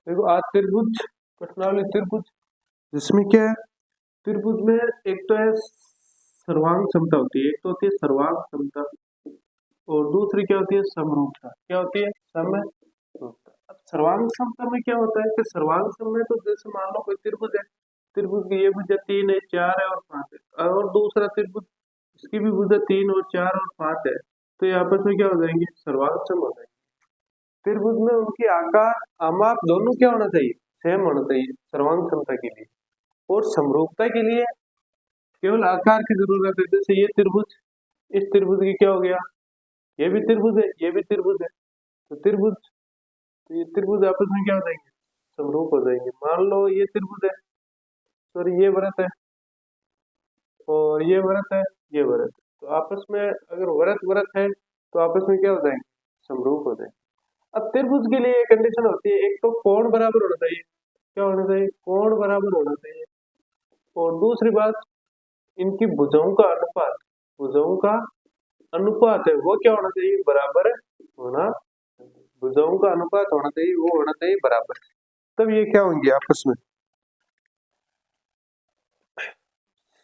देखो आज त्रिभुज, प्रश्नावली त्रिभुज, जिसमें क्या है, त्रिभुज में एक तो है सर्वांग समता होती है, एक तो होती है सर्वांग समता, और दूसरी क्या होती है समरूपता। क्या होती है? समरूपता। अब सर्वांग समता में क्या होता है कि सर्वांग सम में तो जैसे मान लो कोई त्रिभुज है, त्रिभुज की ये भुजा 3 है, 4 है और 5 है, और दूसरा त्रिभुज इसकी भी भुजा 3 और 4 और 5 है, तो ये आपस में क्या हो जाएंगे? सर्वांग सम हो जाएंगे। त्रिभुज में उनकी आकार आमाप दोनों क्या होना चाहिए? सेम होना चाहिए सर्वांग समता के लिए। और समरूपता के लिए केवल आकार की जरूरत है। जैसे ये त्रिभुज, इस त्रिभुज की क्या हो गया, ये भी त्रिभुज है, ये भी त्रिभुज है, तो त्रिभुज, तो ये त्रिभुज आपस में क्या हो जाएंगे? समरूप हो जाएंगे। मान लो ये त्रिभुज है, सॉरी ये वृत्त है, और ये वृत्त है, ये वृत्त है, तो आपस में अगर वृत्त वृत्त है तो आपस में क्या हो जाएंगे? समरूप हो जाएंगे। अब त्रिभुज के लिए एक कंडीशन होती है, एक तो कोण बराबर होना चाहिए। क्या होना चाहिए? कोण बराबर होना चाहिए। और दूसरी बात, इनकी भुजाओं का अनुपात, भुजाओं का अनुपात है वो क्या होना चाहिए? बराबर होना, भुजाओं का अनुपात होना चाहिए, वो होना चाहिए बराबर, तब ये क्या होंगे? आपस में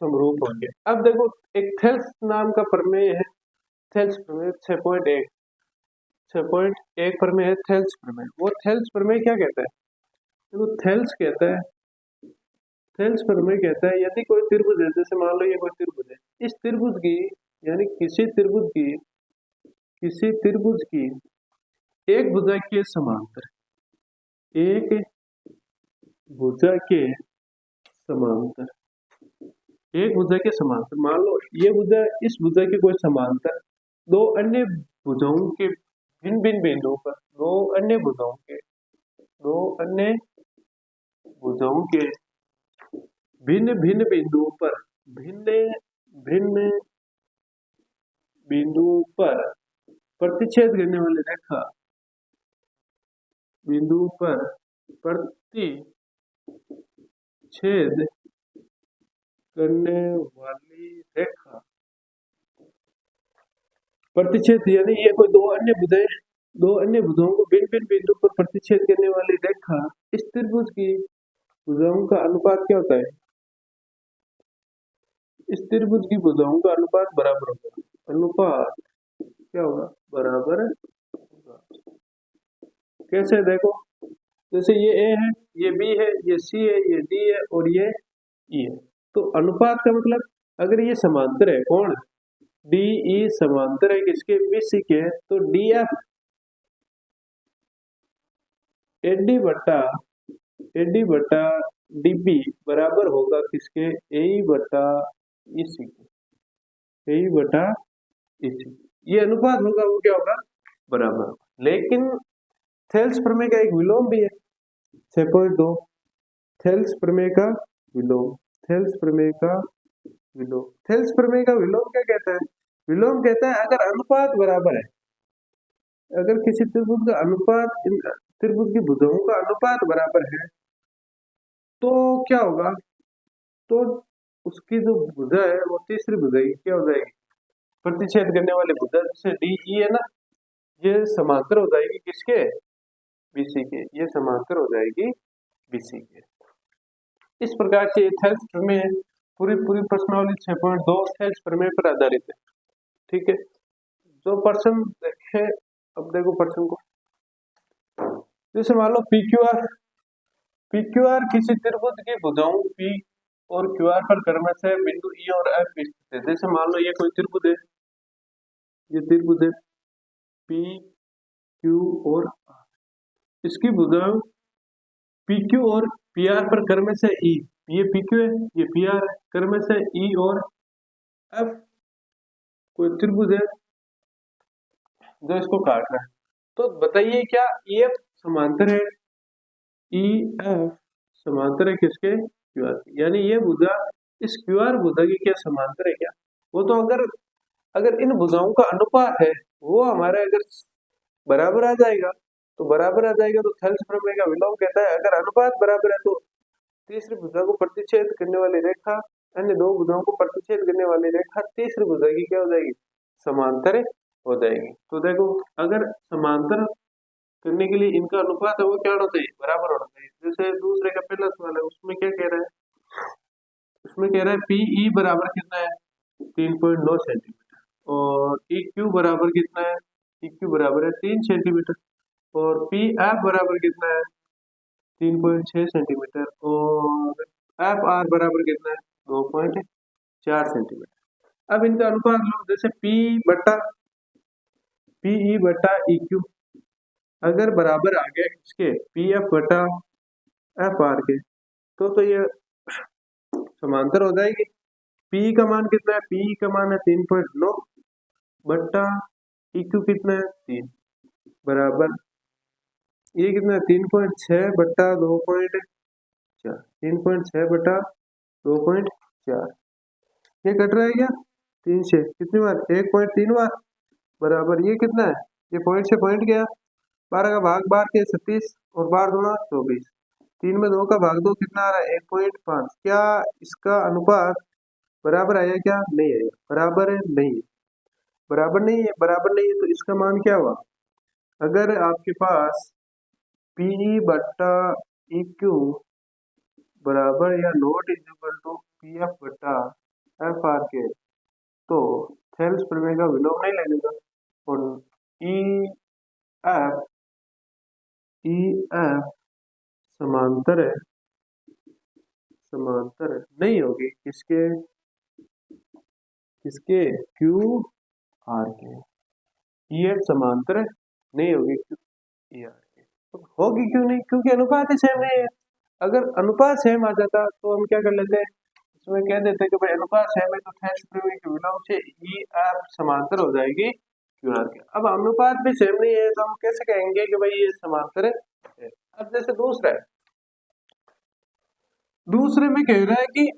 समरूप होंगे। अब देखो एक थेल्स नाम का प्रमेय है, थेल्स प्रमेय 6.1, 6.1 प्रमेय है थेल्स प्रमेय। वो थेल्स प्रमेय क्या कहता है? देखो थेल्स कहता है, थेल्स प्रमेय कहता है यदि कोई त्रिभुज है, जैसे मान लो ये कोई त्रिभुज है, इस त्रिभुज की, यानी किसी त्रिभुज की, किसी त्रिभुज की एक भुजा के समांतर, एक भुजा के समांतर, एक भुजा के समांतर, मान लो ये भुजा इस भुजा के कोई समांतर दो अन्य भुजाओं के भिन्न भिन्न बिंदुओं पर, दो अन्य भुजाओं के, दो अन्य भुजाओं के भिन्न भिन्न बिंदुओं पर, भिन्न भिन्न बिंदुओं पर प्रतिच्छेद करने वाली रेखा, बिंदु पर प्रतिच्छेद करने वाली रेखा, प्रतिच्छेद यानी ये कोई दो अन्य भुजाएं, दो अन्य भुजाओं को भिन्न भिन्न बिंदु पर प्रतिच्छेद करने वाली रेखा, इस त्रिभुज की भुजाओं का अनुपात क्या होता है? इस त्रिभुज की भुजाओं का अनुपात बराबर होगा, अनुपात क्या होगा? बराबर होगा। कैसे? देखो जैसे ये ए है, ये बी है, ये सी है, ये डी है और ये ई है, तो अनुपात का मतलब अगर ये समांतर है, कौन? डी ई समांतर है किसके? बी सी के, तो डी एफ एडी बटा डीबी बराबर होगा किसके? ए बटा इसी के, ए बटा इसी, ये अनुपात होगा, वो क्या होगा? बराबर। लेकिन थेल्स प्रमेय का एक विलोम भी है 6.2, थेल्स प्रमेय का विलोम, थेल्स प्रमेय का विलोम, थेल्स प्रमेय का विलोम क्या कहता है? विलोम कहता है अगर अनुपात बराबर है, अगर किसी त्रिभुज का अनुपात, त्रिभुज की भुजाओं का अनुपात बराबर है, तो क्या होगा? तो उसकी जो भुजा है वो तीसरी भुजा की क्या हो जाएगी? प्रतिच्छेद करने वाली भुजा, जैसे डी ई है ना, ये समांतर हो जाएगी किसके? बीसी के, ये समांतर हो जाएगी बीसी के। इस प्रकार से थेल्स प्रमेय पूरी पूरी प्रश्नावली 6.2 थेल्स प्रमेय पर आधारित है। ठीक है, जो प्रश्न देखे, अब देखो प्रश्न को, जैसे मान लो PQR किसी त्रिभुज की भुजाओं P और QR पर क्रमशः बिंदु E और F स्थित है। जैसे मान लो ये कोई त्रिभुज है, ये त्रिभुज है P Q और R, इसकी भुजाओं PQ और PR पर क्रमशः E, ये PQ है, ये PR है, क्रमशः E और F कोई त्रिभुज है जो इसको काट रहा है, तो बताइए क्या EF समांतर है? EF समांतर है किसके? QR, यानी ये भुजा इस QR भुजा की क्या समांतर है क्या? वो तो अगर इन भुजाओं का अनुपात है वो हमारे अगर बराबर आ जाएगा, तो बराबर आ जाएगा, तो थेल्स प्रमेय का विलोम कहता है अगर अनुपात बराबर है तो तीसरी भुजा को प्रतिच्छेद करने वाली रेखा अन्य दो भुजाओं को प्रतिच्छेद करने वाली रेखा तीसरी भुजा की क्या हो जाएगी? समांतर हो जाएगी। तो देखो अगर समांतर करने के लिए इनका अनुपात है वो क्या होना चाहिए, बराबर होना चाहिए। जैसे दूसरे का पहला सवाल है, उसमें क्या कह रहा है, उसमें कह रहा है पीई बराबर कितना है 3.9 सेंटीमीटर और ई क्यू बराबर कितना है, ई क्यू बराबर है 3 सेंटीमीटर और पी एफ बराबर कितना है 3.6 सेंटीमीटर और एफ आर बराबर कितना है 2.4 सेंटीमीटर। अब इनका अनुपात लो, जैसे पी बट्टा पीई बट्टा ई क्यू अगर बराबर आ गया इसके पी एफ बटा एफ आर के तो ये समांतर हो जाएगी। पी का मान कितना है, पी का मान है 3.9 बट्टा ई क्यू कितना है 3 बराबर ये कितना है 3.6 बट्टा 2.4 3.6 बट्टा 2.4 ये कट रहा है क्या 3 से कितनी बार 1.3 बार बराबर ये कितना है ये पॉइंट से पॉइंट गया 12 का भाग 12 के 36 और 12 दूना 24 3 में 2 का भाग 2 कितना आ रहा है 1.5। क्या इसका अनुपात बराबर आया क्या, नहीं आया, बराबर है नहीं है, बराबर नहीं है, बराबर नहीं है तो इसका मान क्या हुआ, अगर आपके पास पी बट्टा ई क्यू बराबर या not is equal to P F बट्टा एफ आर के तो थेल्स प्रमेय का विलोम नहीं लगेगा और ई एफ समांतर नहीं होगी किसके किसके क्यू आर के, ई एफ समांतर नहीं होगी क्यू ई आर के, तो होगी क्यों नहीं, क्योंकि अनुपात ही सेम नहीं है। अगर अनुपात सेम आ जाता तो हम क्या कर लेते हैं, इसमें कह देते कि भाई अनुपात सेम है तो थेल्स प्रमेय के विलोम से ई एफ समांतर हो जाएगी क्यू आर के। अब अनुपात भी सेम नहीं है तो हम कैसे कहेंगे कि भाई ये समांतर है। अब जैसे दूसरे में कह रहा है कि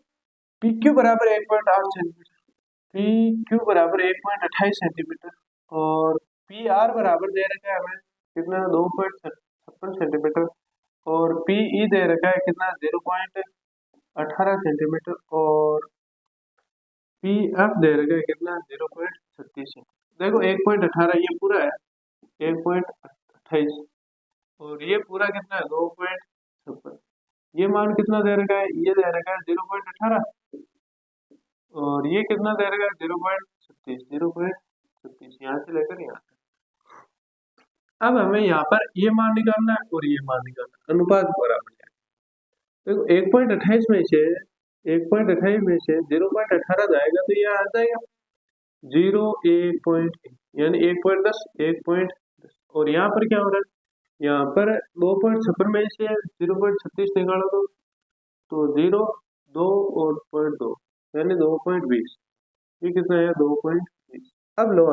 पी क्यू बराबर 1.8 सेंटीमीटर, पी क्यू बराबर 1.28 सेंटीमीटर और पी आर बराबर दे रखा है हमें कितना 2.56 सेंटीमीटर और पी ई दे रखा है कितना 0.18 सेंटीमीटर और पी एफ दे रखा है कितना 0.36 सेंटीमीटर। देखो 1.18 ये पूरा है 1.28 और ये पूरा कितना है 2.56, ये मान कितना दे रखा है, ये दे रखा है 0.18 और ये कितना दे रखा है 0.36 यहाँ से लेकर यहाँ तक। अब हमें यहाँ पर ये मान निकालना है और ये मान निकालना है, अनुपात बराबर है। देखो 1.28 में से 0.18 जाएगा तो ये आ जाएगा 0.1 यानी 1.10 1.10 और यहाँ पर क्या हो रहा है, यहाँ पर 2.56 में से 0.36 निकालो तो 0 2 और 0.2 यानी 2.20, ये कितना है 2.20। अब लो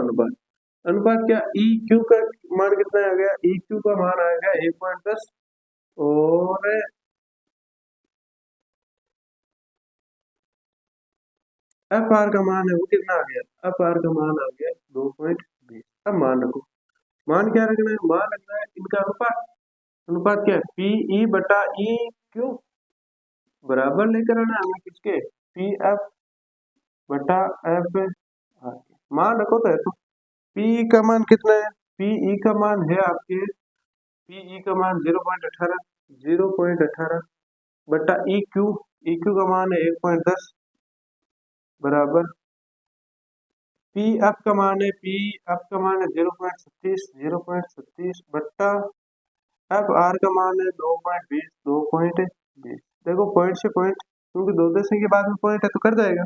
अनुपात क्या ई क्यू का मान कितना आ गया, ई क्यू का मान आ गया 1.10 और एफ आर का मान है वो कितना आ गया, एफ आर का मान आ गया 2.20। अब मान रखो, मान क्या रखना है, मान रखना है इनका अनुपात क्या है पी ई बटा ई क्यू बराबर लेकर आना हमें किसके पी एफ बटा एफ आर, मान रखो तो पी का मान कितना है, पी का मान है आपके पी का मान 0.18 बटा ई क्यू का मान है 1.10 बराबर पी एफ का मान है 0.36 बट्टा एफ आर का मान है 2.20। देखो पॉइंट से पॉइंट क्योंकि दो दस के बाद में पॉइंट है तो कर जाएगा,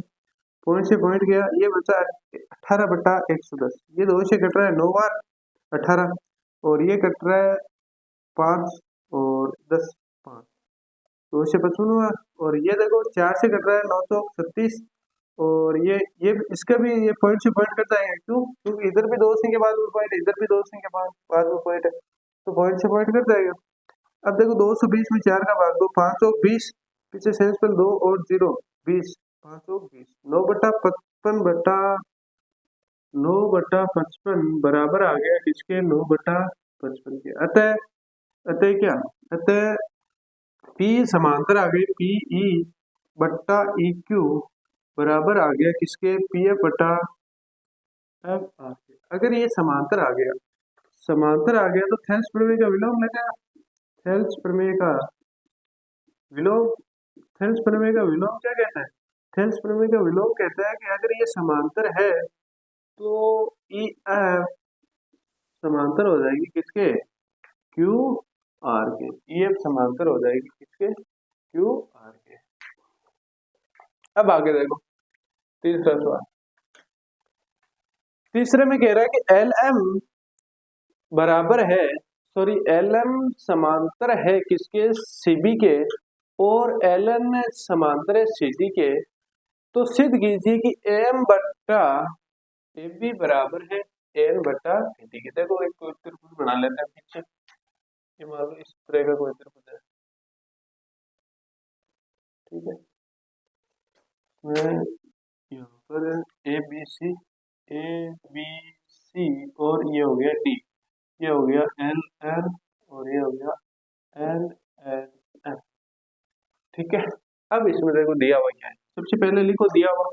पॉइंट से पॉइंट गया, ये बचा 18 बट्टा 110, ये 2 से कट रहा है 9 बार 18 और ये कट रहा है 5 और 10 5 2 से 55 हुआ और ये देखो 4 से कट रहा है 936 और ये इसका भी ये पॉइंट से पॉइंट करता है, क्यों क्योंकि इधर भी 2 के बाद में पॉइंट है, इधर भी 2 के बाद में पॉइंट है तो पॉइंट से पॉइंट कर जाएगा। अब देखो 220 में 4 का भाग दो 5 और 20 पीछे सेंस पर 2 और 0 20 5 और 20 9 बट्टा 55 बराबर आ गया किसके 9 बट्टा 55 के। अतः क्या पी समांतर आ गई पी ई बट्टा ई क्यू बराबर आ गया किसके पी एफ बटा एफ आर के। अगर ये समांतर आ गया समांतर आ गया तो थेल्स प्रमेय का विलोम लगा। थेल्स प्रमेय का विलोम, थेल्स प्रमेय का विलोम क्या कहता है? थेल्स प्रमेय का विलोम कहता है कि अगर ये समांतर है तो ई एफ समांतर हो जाएगी किसके? क्यू आर के। ई एफ समांतर हो जाएगी किसके? क्यू आर के। अब आगे देखो तीसरा सवाल। तीसरे में कह रहा है कि एल एम बराबर है, सॉरी एल एम समांतर है किसके? सीबी के, और एल एन समांतर है सीडी के। तो सिद्ध कीजिए कि एम बट्टा ए बी बराबर है एन बट्टा डी के। देखो एक कोई त्रिभुज बना लेते हैं पीछे, ये मान लो इस तरह का कोई त्रिभुज है, ठीक है। मैं यहाँ पर ए बी सी और ये हो गया डी, ये हो गया एल एन और ये हो गया एल एन एम, ठीक है। अब इसमें देखो दिया हुआ क्या है, सबसे पहले लिखो दिया हुआ